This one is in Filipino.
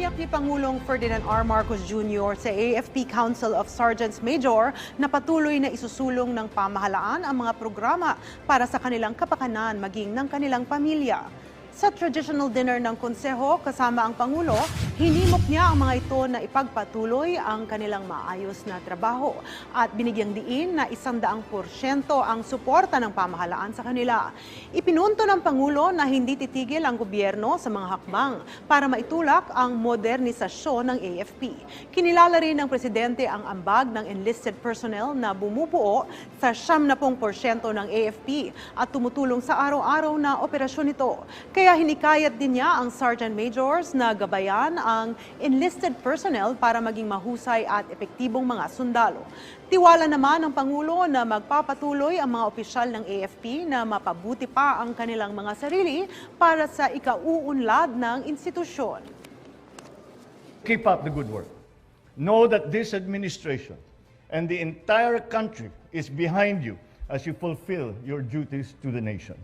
Tiniyak ni Pangulong Ferdinand R. Marcos Jr. sa AFP Council of Sergeants Major na patuloy na isusulong ng pamahalaan ang mga programa para sa kanilang kapakanan maging ng kanilang pamilya. Sa traditional dinner ng konseho kasama ang Pangulo, hinimok niya ang mga ito na ipagpatuloy ang kanilang maayos na trabaho at binigyang diin na 100% ang suporta ng pamahalaan sa kanila. Ipinunto ng Pangulo na hindi titigil ang gobyerno sa mga hakbang para maitulak ang modernisasyon ng AFP. Kinilala rin ng Presidente ang ambag ng enlisted personnel na bumubuo sa 70% ng AFP at tumutulong sa araw-araw na operasyon nito. Kaya hinikayat din niya ang Sergeant Majors na gabayan ang enlisted personnel para maging mahusay at epektibong mga sundalo. Tiwala naman ng Pangulo na magpapatuloy ang mga opisyal ng AFP na mapabuti pa ang kanilang mga sarili para sa ikauunlad ng institusyon. Keep up the good work. Know that this administration and the entire country is behind you as you fulfill your duties to the nation.